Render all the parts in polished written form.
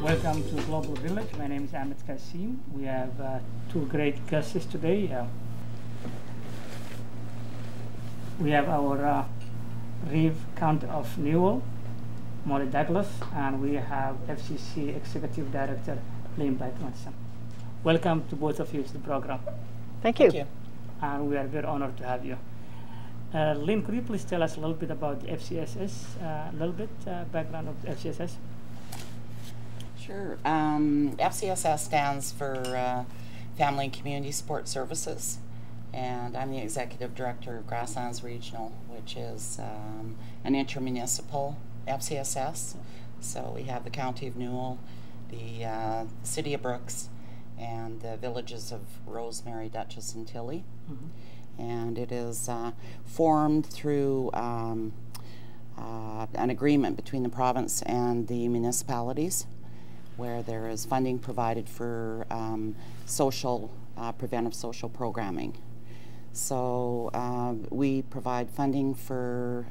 Welcome to Global Village. My name is Ahmed Kassem. We have two great guests today. We have our Reeve County of Newell, Molly Douglas, and we have FCC Executive Director Lynn Pye-Matheson. Welcome to both of you to the program. Thank you. Thank you. And we are very honored to have you. Lynn, could you please tell us a little bit about the FCSS, background of the FCSS? Sure. FCSS stands for Family and Community Support Services, and I'm the Executive Director of Grasslands Regional, which is an intermunicipal FCSS. So we have the County of Newell, the City of Brooks, and the villages of Rosemary, Dutchess, and Tilly. Mm-hmm. And it is formed through an agreement between the province and the municipalities, where there is funding provided for preventive social programming. So we provide funding for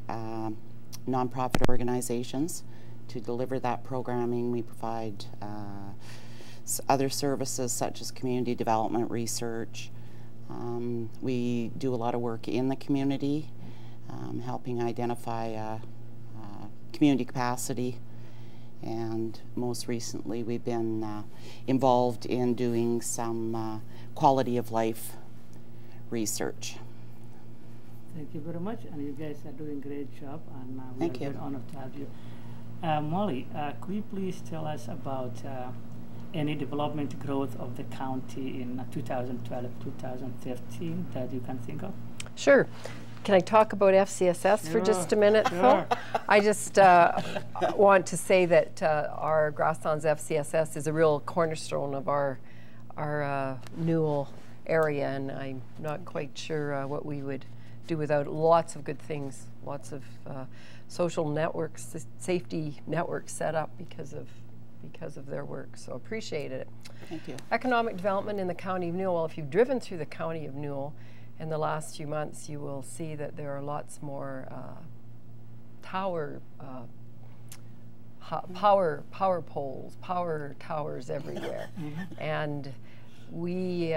nonprofit organizations to deliver that programming. We provide other services such as community development research. We do a lot of work in the community, helping identify community capacity. And most recently, we've been involved in doing some quality of life research. Thank you very much, and you guys are doing a great job, and we Thank are you. very honored to have you. Molly, could you please tell us about any development growth of the county in 2012-2013 that you can think of? Sure. Can I talk about FCSS for just a minute, Phil? I just want to say that our Grasslands FCSS is a real cornerstone of our Newell area, and I'm not quite sure what we would do without lots of good things, lots of social networks, safety networks set up because of their work. So appreciate it. Thank you. Economic development in the County of Newell. Well, if you've driven through the County of Newell in the last few months, you will see that there are lots more power poles, power towers everywhere, and we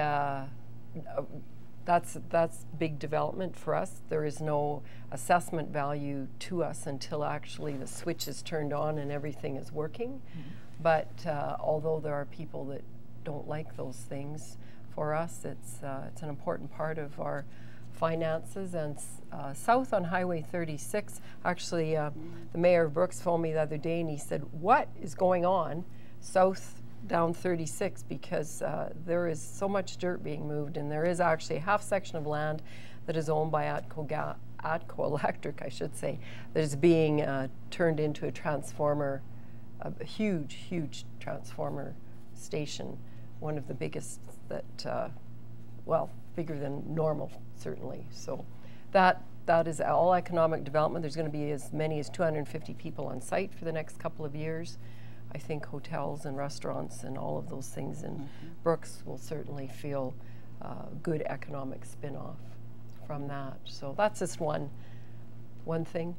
that's big development for us. There is no assessment value to us until actually the switch is turned on and everything is working. But although there are people that don't like those things, for us, it's an important part of our finances. And south on Highway 36, actually, the mayor of Brooks phoned me the other day, and he said, "What is going on south down 36? Because there is so much dirt being moved, and there is actually a half section of land that is owned by Atco Electric, I should say, that is being turned into a transformer, a huge transformer station, one of the biggest that, well, bigger than normal, certainly. So that is all economic development. There's going to be as many as 250 people on site for the next couple of years. I think hotels and restaurants and all of those things in Brooks will certainly feel good economic spin-off from that. So that's just one thing.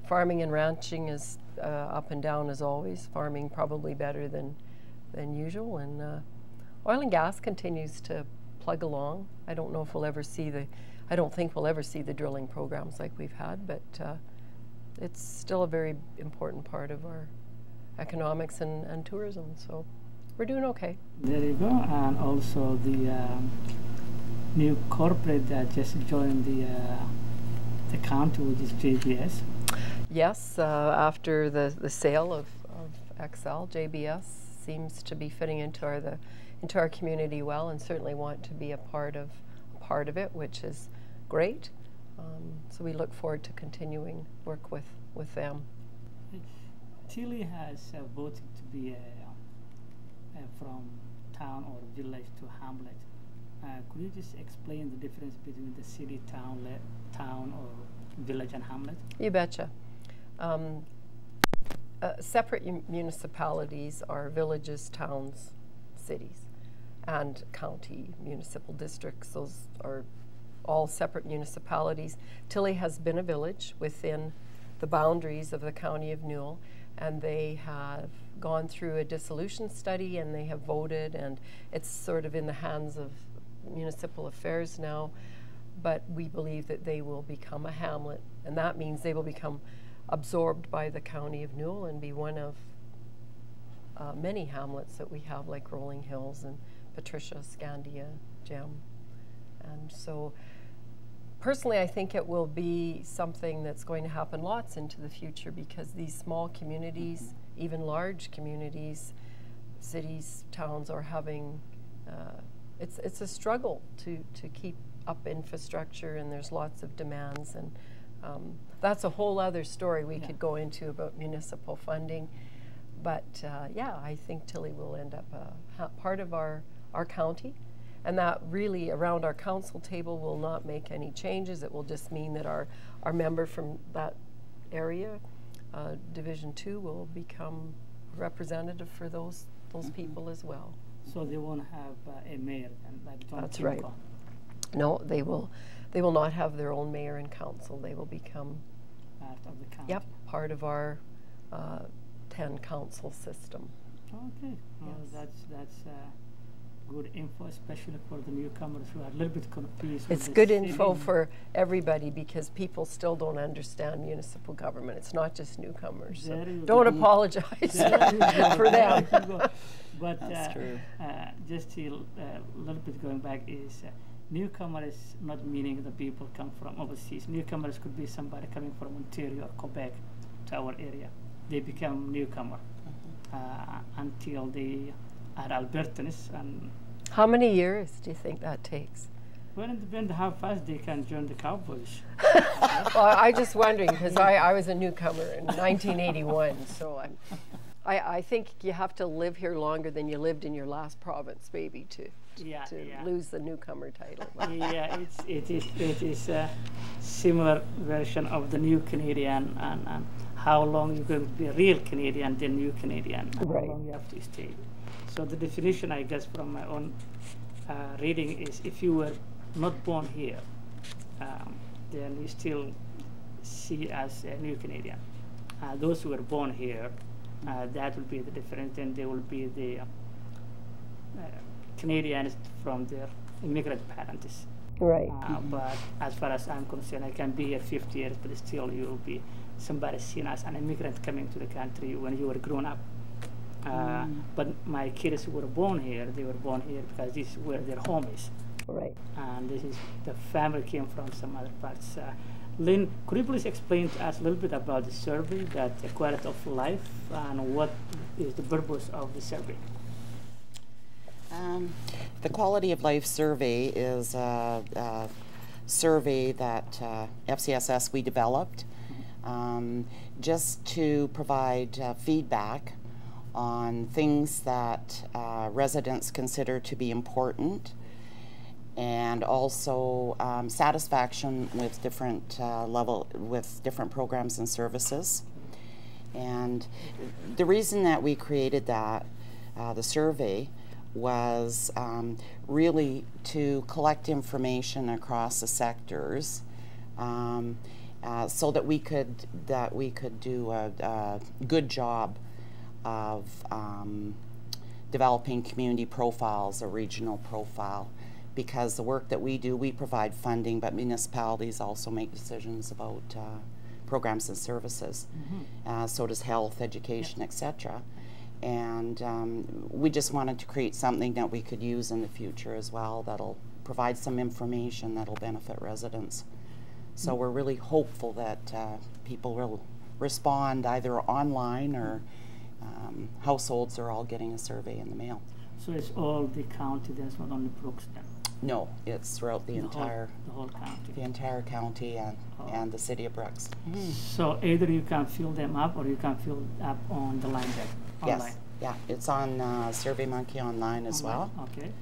Farming and ranching is up and down as always. Farming probably better than usual, and oil and gas continues to plug along. I don't know if we'll ever see I don't think we'll ever see the drilling programs like we've had, but it's still a very important part of our economics and tourism, so we're doing okay. There you go. And also the new corporate that just joined the county, which is JBS. Yes, after the sale of XL, JBS seems to be fitting into our community well, and certainly want to be a part of it, which is great. So we look forward to continuing work with them. Tilly has voted to be from town or village to hamlet. Could you just explain the difference between the city, town or village and hamlet? You betcha. Separate municipalities are villages, towns, cities, and county municipal districts. Those are all separate municipalities. Tilly has been a village within the boundaries of the County of Newell, and they have gone through a dissolution study and they have voted, and it's sort of in the hands of municipal affairs now. But we believe that they will become a hamlet, and that means they will become absorbed by the county of Newell and be one of many hamlets that we have, like Rolling Hills and Patricia, Scandia, Gem. And so personally, I think it will be something that's going to happen lots into the future, because these small communities, even large communities, cities, towns, are having, it's a struggle to keep up infrastructure, and there's lots of demands, and that's a whole other story we could go into about municipal funding. But yeah, I think Tilly will end up part of our county, and that really around our council table will not make any changes. It will just mean that our member from that area, Division 2, will become representative for those people as well. So they won't have a mayor, and that's right. No, they will not have their own mayor and council. They will become part of the county. Yep, part of our 10 council system. Okay, well, that's good info, especially for the newcomers who are a little bit confused. It's good info for everybody, because people still don't understand municipal government. It's not just newcomers. So don't apologize for them. But that's true. Just a little bit going back is newcomer is not meaning the people come from overseas. Newcomers could be somebody coming from Ontario or Quebec to our area. They become newcomer until they are Albertans. And how many years do you think that takes? Well, it depends how fast they can join the Cowboys. Well, I'm just wondering, because I was a newcomer in 1981, so I think you have to live here longer than you lived in your last province, maybe, to lose the newcomer title. Yeah, it is a similar version of the new Canadian, and how long you're going to be a real Canadian, then new Canadian, and right. How long you have to stay. So the definition, I guess, from my own reading is, if you were not born here, then you still see as a new Canadian. Those who were born here, that will be the difference, and they will be the Canadians from their immigrant parents. Right. But as far as I'm concerned, I can be here 50 years, but still you will be somebody seen as an immigrant coming to the country when you were grown up. But my kids who were born here, they were born here because this is where their home is. Right. And this is, the family came from some other parts. Lynn, could you please explain to us a little bit about the survey, that the quality of life, and what is the purpose of the survey? The quality of life survey is a survey that FCSS we developed just to provide feedback on things that residents consider to be important, and also satisfaction with different different programs and services. And the reason that we created that, the survey, was really to collect information across the sectors, so that we could do a good job of developing community profiles, a regional profile, because the work that we do, we provide funding, but municipalities also make decisions about programs and services. So does health, education, etc. And we just wanted to create something that we could use in the future as well, that'll provide some information that'll benefit residents. So we're really hopeful that people will respond either online, or households are all getting a survey in the mail. So it's all the county, that's not only Brooks then? No, it's throughout the entire county. The entire county and the city of Brooks. So either you can fill them up, or you can fill up on the line there. Yes, yeah, it's on SurveyMonkey online as well. Okay.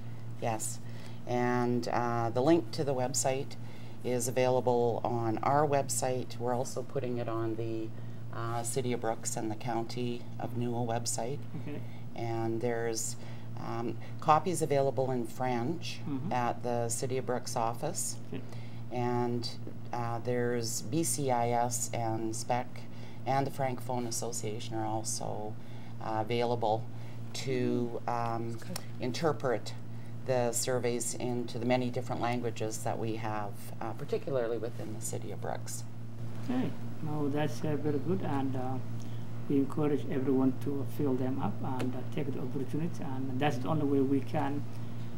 Yes, and the link to the website is available on our website. We're also putting it on the City of Brooks and the County of Newell website. Okay. And there's copies available in French at the City of Brooks office. Okay. And there's BCIS and SPEC and the Francophone Association are also available to interpret the surveys into the many different languages that we have, particularly within the City of Brooks. Okay, no, that's very good, and we encourage everyone to fill them up and take the opportunity, and that's the only way we can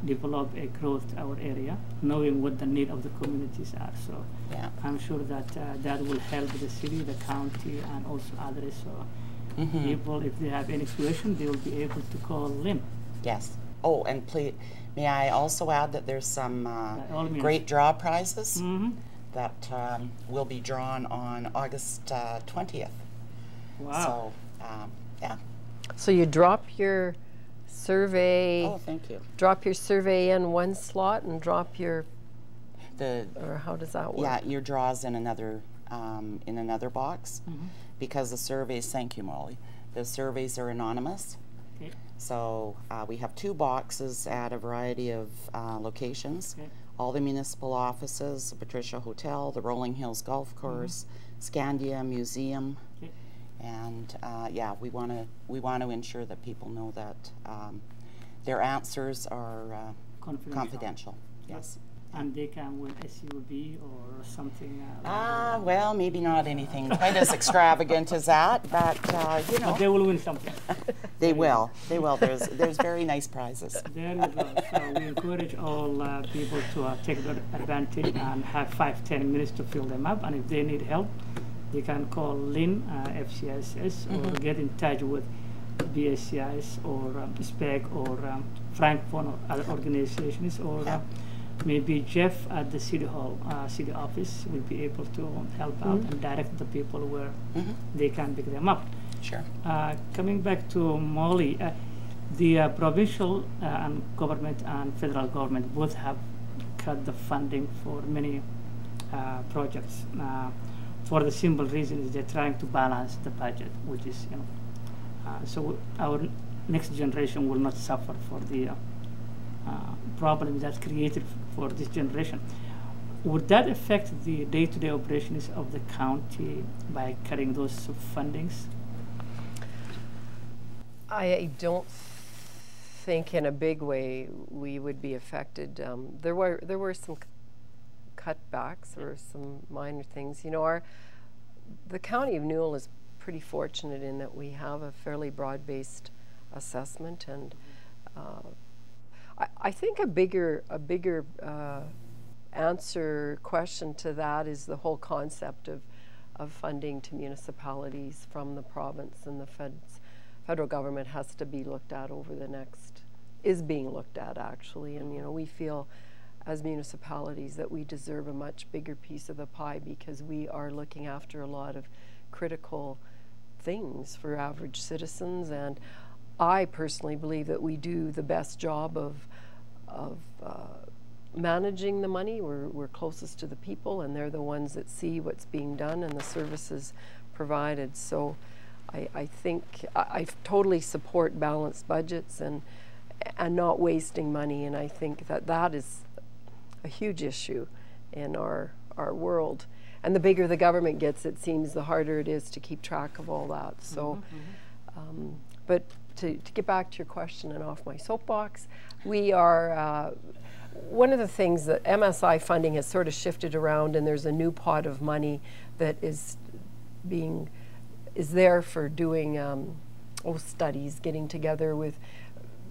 develop a growth to our area, knowing what the need of the communities are. So yeah. I'm sure that that will help the city, the county, and also others. So people, if they have any question, they will be able to call Lynn. Yes. Oh, and please, may I also add that there's some great draw prizes that will be drawn on August 20th. Wow. So, yeah. So you drop your survey. Oh, thank you. Drop your survey in one slot and drop your. Or how does that work? Yeah, your draws in another box, because the surveys. Thank you, Molly. The surveys are anonymous. Okay. So we have 2 boxes at a variety of locations. Okay. All the municipal offices, the Patricia Hotel, the Rolling Hills Golf Course, Scandia Museum, and yeah, we want to ensure that people know that their answers are confidential. Yes. And they can win SUV or something. Well, maybe not anything quite as extravagant as that, but you know. But they will win something. They will. They will. There's very nice prizes. There you go. So we encourage all people to take advantage and have 5-10 minutes to fill them up. And if they need help, they can call Lynn, FCSS, or get in touch with BSCIS or SPEC or Francophone or other organizations, or maybe Jeff at the City Hall, City Office will be able to help out and direct the people where they can pick them up. Sure. Coming back to Molly, the provincial and government and federal government both have cut the funding for many projects. For the simple reason is they're trying to balance the budget, which is, you know, so our next generation will not suffer for the problems that's created for this generation. Would that affect the day-to-day operations of the county by cutting those fundings? I don't think in a big way we would be affected. There were some cutbacks or some minor things. You know, the County of Newell is pretty fortunate in that we have a fairly broad-based assessment, and I think a bigger question to that is the whole concept of funding to municipalities from the province, and the federal government has to be looked at is being looked at actually, and you know, we feel as municipalities that we deserve a much bigger piece of the pie because we are looking after a lot of critical things for average citizens, and I personally believe that we do the best job of managing the money. We're closest to the people, and they're the ones that see what's being done and the services provided. So I think I totally support balanced budgets and not wasting money, and I think that is a huge issue in our world. And the bigger the government gets, it seems the harder it is to keep track of all that. So, but to get back to your question and off my soapbox, we are, one of the things that MSI funding has sort of shifted around, and there's a new pot of money that is there for doing studies, getting together with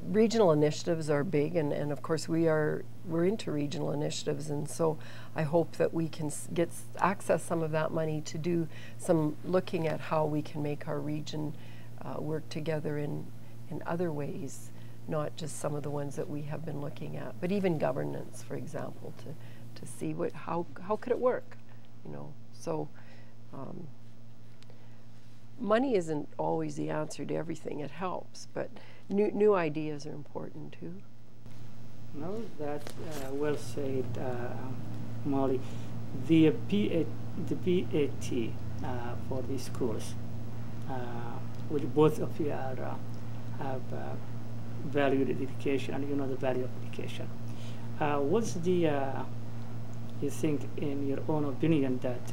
regional initiatives are big, and of course we're into regional initiatives, and so I hope that we can access some of that money to do some looking at how we can make our region work together in other ways, not just some of the ones that we have been looking at, but even governance, for example, to see how could it work, you know. So money isn't always the answer to everything. It helps, but new ideas are important too. No, that's well said, Molly. The PAT for these schools, which both of you have valued education, and you know the value of education. What's the, you think, in your own opinion, that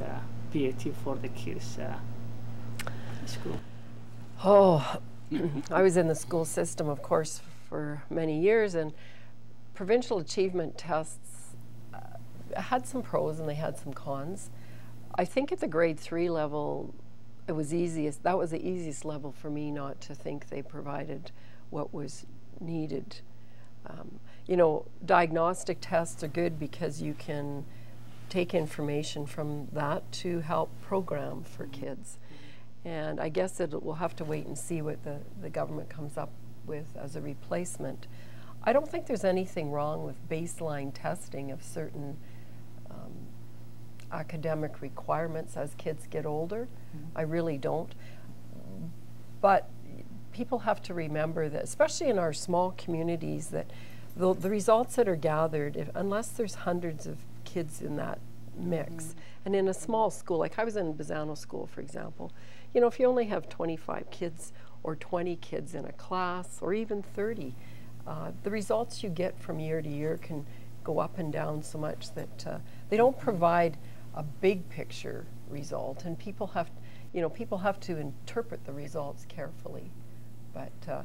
PAT for the kids school? Oh, I was in the school system, of course, for many years, and provincial achievement tests had some pros and they had some cons. I think at the grade 3 level, it was easiest. That was the easiest level for me not to think they provided what was needed. You know, diagnostic tests are good because you can take information from that to help program for kids. And I guess we'll have to wait and see what the government comes up with as a replacement. I don't think there's anything wrong with baseline testing of certain academic requirements as kids get older. I really don't. But people have to remember that, especially in our small communities, that the results that are gathered, unless there's hundreds of kids in that mix, and in a small school, like I was in Bazzano School, for example, you know, if you only have 25 kids or 20 kids in a class, or even 30, the results you get from year to year can go up and down so much that they don't provide a big picture result, and people have, you know, people have to interpret the results carefully. But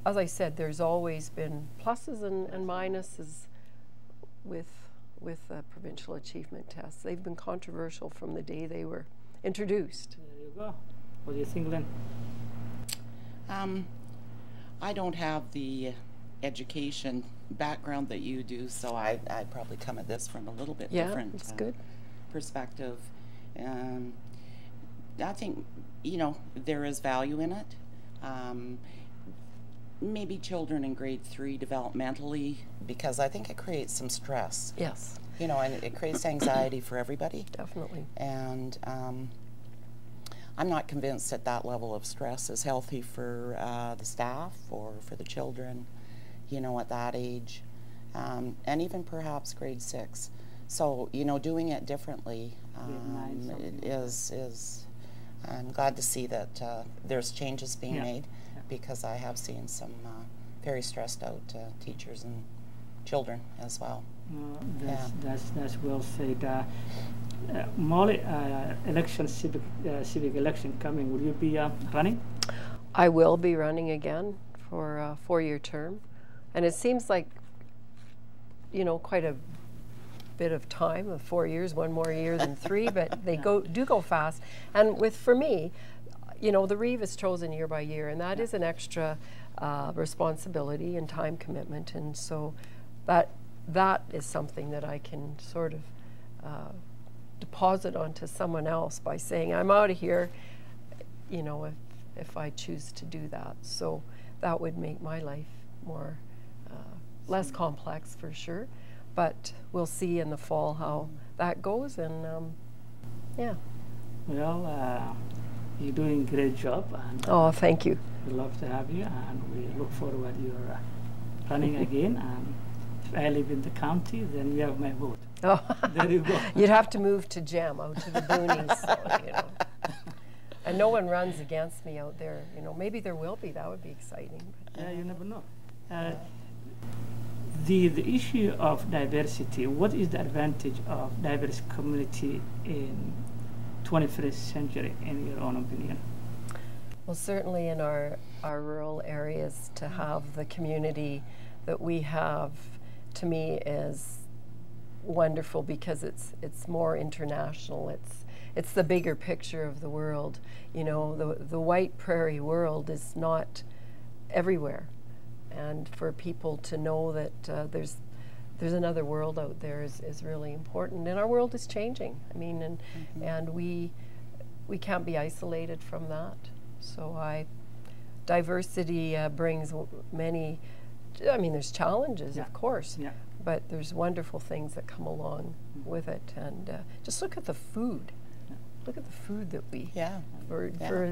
as I said, there's always been pluses and minuses with provincial achievement tests. They've been controversial from the day they were introduced. There you go. What do you think, Lynn? I don't have the education background that you do, so I probably come at this from a little bit different good. Perspective. I think, you know, there is value in it. Maybe children in grade 3 developmentally, because I think it creates some stress. Yes. You know, and it creates anxiety for everybody. Definitely. And I'm not convinced that that level of stress is healthy for the staff or for the children, you know, at that age, and even perhaps grade 6. So, you know, doing it differently is I'm glad to see that there's changes being made, because I have seen some very stressed out teachers and children as well. That's well said. Molly, civic election coming. Will you be running? I will be running again for a 4-year term, and it seems like, you know, quite a bit of time of 4 years, 1 more year than 3, but they do go fast. And for me, you know, the Reeve is chosen year by year, and that is an extra responsibility and time commitment, and so that is something that I can sort of deposit onto someone else by saying, I'm out of here, you know, if I choose to do that. So that would make my life more less complex for sure. But we'll see in the fall how that goes, and yeah. Well, you're doing a great job. And, oh, thank you. We love to have you, and we look forward to your running again. And if I live in the county, then you have my vote. Oh, there you go. You'd have to move to Gem, out to the boonies, so, you know. And no one runs against me out there. You know, maybe there will be. That would be exciting. Yeah, you never know. The issue of diversity, what is the advantage of diverse community in 21st century, in your own opinion? Well, certainly in our rural areas, to have the community that we have, to me, is wonderful, because it's more international. It's the bigger picture of the world. You know, the white prairie world is not everywhere. And for people to know that there's another world out there is really important. And our world is changing. I mean, and we can't be isolated from that. So diversity brings many. I mean, there's challenges, of course, but there's wonderful things that come along with it. And just look at the food. Look at the food that we, for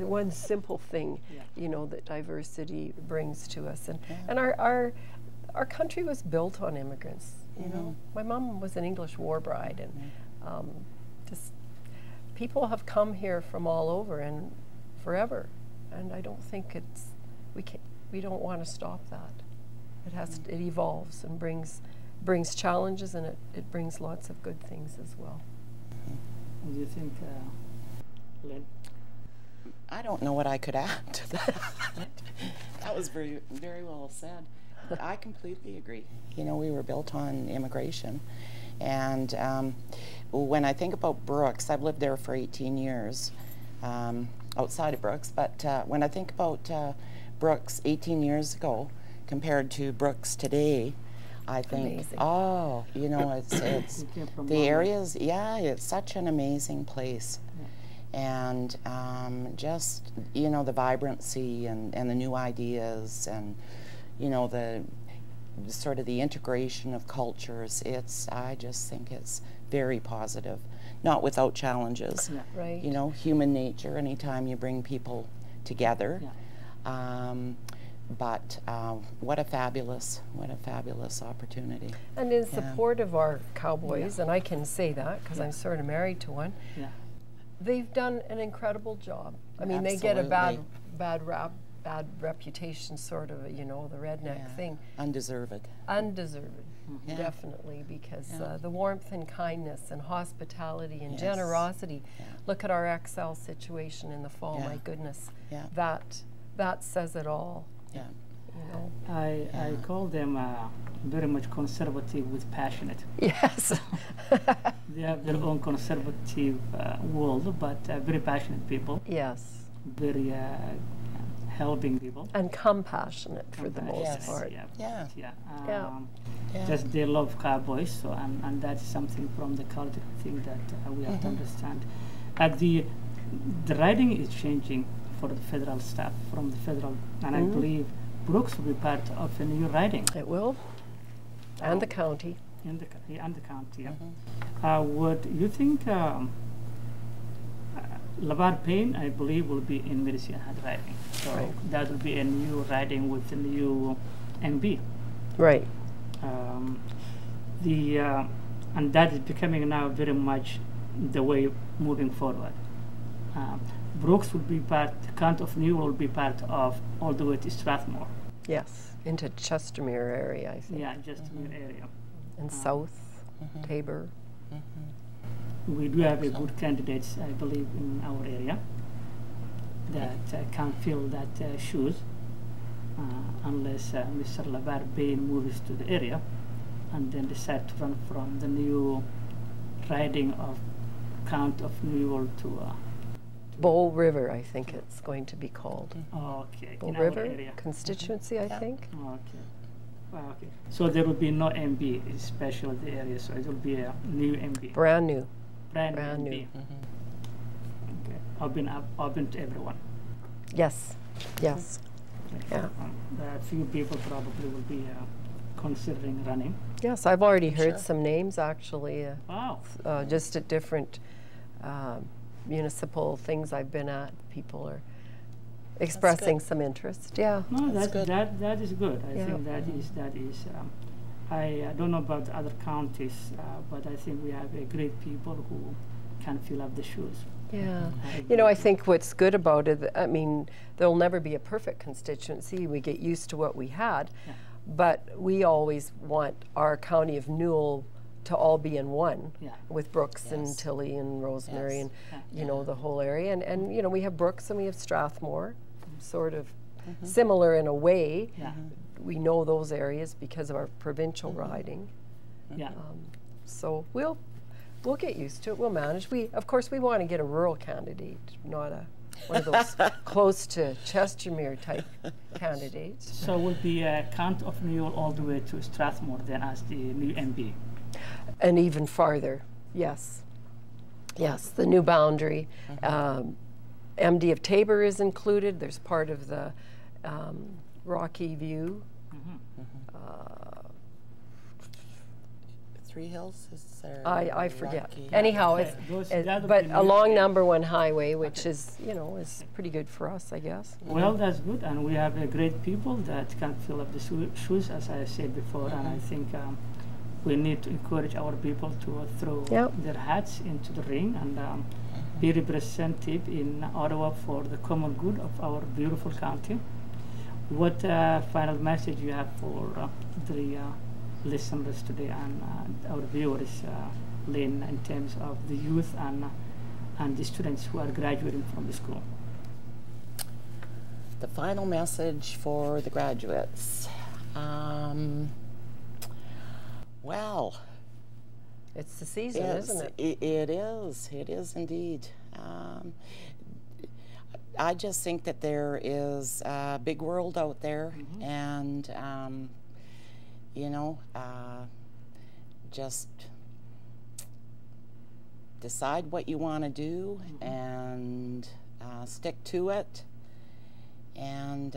one simple thing, you know, that diversity brings to us. And our country was built on immigrants, you know. My mom was an English war bride, and just people have come here from all over and forever. And I don't think we don't want to stop that. It evolves and brings challenges, and it brings lots of good things as well. What do you think, Lynn? I don't know what I could add to that. That was very, very well said. I completely agree. You know, we were built on immigration. And when I think about Brooks, I've lived there for 18 years, outside of Brooks, but when I think about Brooks 18 years ago compared to Brooks today, I think, Amazing. oh, you know, it's the areas, yeah, it's such an amazing place. And just, you know, the vibrancy and the new ideas and, you know, the sort of the integration of cultures, I just think it's very positive, not without challenges. Yeah. Right. You know, human nature, anytime you bring people together. Yeah. But what a fabulous opportunity. And in support of our cowboys, Yeah. and I can say that because Yeah. I'm sort of married to one, Yeah. they've done an incredible job. I mean, they get a bad reputation, sort of, you know, the redneck thing. Undeserved. Undeserved, Yeah. definitely, because Yeah. the warmth and kindness and hospitality and Yes. generosity. Yeah. Look at our XL situation in the fall, Yeah. my goodness. Yeah. That says it all, Yeah. you know. I call them very much conservative with passionate. Yes. They have their own conservative world, but very passionate people, Yes. very helping people. And compassionate for the most Yes. part. Yeah. Yeah. Yeah. Yeah. Yeah. Just they love cowboys, so and that's something from the culture thing that we have to understand. The riding is changing for the federal staff from the federal, and I believe Brooks will be part of a new riding It will. And the county. in the county. Yeah. What you think? Lavar Payne, I believe, will be in Medicine Hat riding, so Right. that will be a new riding with a new MB. Right. And that is becoming now very much the way moving forward. Brooks will be part, the Count of Newell will be part of all the way to Strathmore. Yes. Into Chestermere area, I think. Yeah, just in the area. And south, Tabor. We do have a good candidates, I believe, in our area that can fill that shoes unless Mr. Lavar Payne moves to the area and then decide to run from the new riding of Count of Newell to Bow River, I think it's going to be called. okay, Bow in our River area. constituency, I think. Okay. Okay. So there will be no MB, especially the area, so it will be a new MB. Brand new. Brand brand new new. MB. Okay. Open to everyone. Yes. Yes. Okay. Yeah. A few people probably will be considering running. Yes, I've already heard Sure. some names actually, Wow. just at different municipal things I've been at. People are expressing some interest. Yeah. No, That's good. that is good. I Yeah. think that is. I don't know about the other counties, but I think we have great people who can fill up the shoes. Yeah. I You know, I agree. think what's good about it, I mean, there'll never be a perfect constituency. We get used to what we had, Yeah. but we always want our county of Newell to all be in one, Yeah. with Brooks and Yes. Tilly and Rosemary Yes. and, Yeah. you know, the whole area. And, you know, we have Brooks and we have Strathmore, sort of similar in a way. Yeah. We know those areas because of our provincial riding. Yeah. So we'll get used to it. We'll manage. Of course, we want to get a rural candidate, not one of those close to Chestermere type candidates. So will be Count of Newell all the way to Strathmore then as the new MB. And even farther, yes. Yes, the new boundary. MD of Tabor is included. There's part of the Rocky View. Three Hills is there? I forget. Rocky? Anyhow, Okay, that would but be along new. number one highway, which is, you know, is pretty good for us, I guess. Well, that's good, and we have great people that can fill up the shoes, as I said before, and I think we need to encourage our people to throw Yep. their hats into the ring and be representative in Ottawa for the common good of our beautiful county. What final message you have for the listeners today and our viewers, Lynn, in terms of the youth and the students who are graduating from the school? the final message for the graduates. Well, it's the season, isn't it? It is indeed. I just think that there is a big world out there, and you know, just decide what you want to do and stick to it, and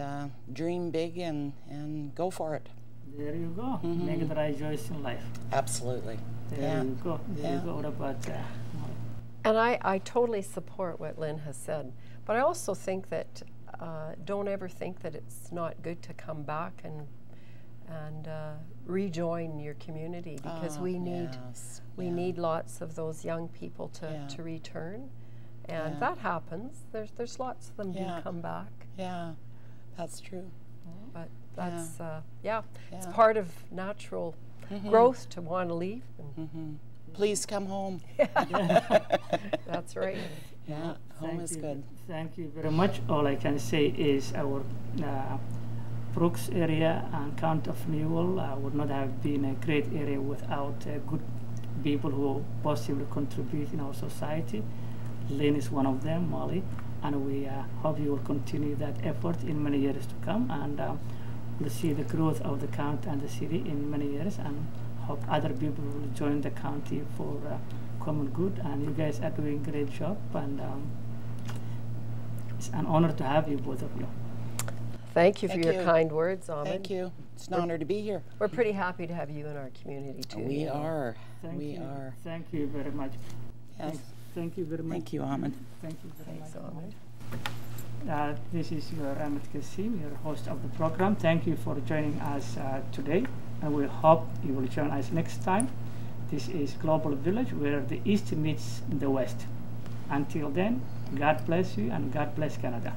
dream big and go for it. There you go. Make the right choice in life. Absolutely. There you go. There you go. What about And I totally support what Lynn has said, but I also think that don't ever think that it's not good to come back and rejoin your community, because we need lots of those young people to return, and that happens. There's lots of them do come back. Yeah, that's true. But that's it's part of natural growth to want to leave. And Please come home. That's right. Yeah, home is good. Thank you very much. All I can say is our Brooks area and Count of Newell would not have been a great area without good people who positively contribute in our society. Lynn is one of them, Molly, and we hope you will continue that effort in many years to come, and we'll see the growth of the county and the city in many years, and hope other people will join the county for common good. And you guys are doing a great job, and it's an honor to have you, both of you. Thank you for your kind words, Ahmed. Thank you. It's an honor to be here. We're pretty happy to have you in our community too. We are. Thank we you. are. Thank you very much. Yes. Thank you very much. Thank you, Ahmed. Thank you very Thanks, much. Ahmed. This is your Ahmed Kassem, your host of the program. Thank you for joining us today, and we hope you will join us next time. This is Global Village, where the East meets the West. Until then, God bless you, and God bless Canada.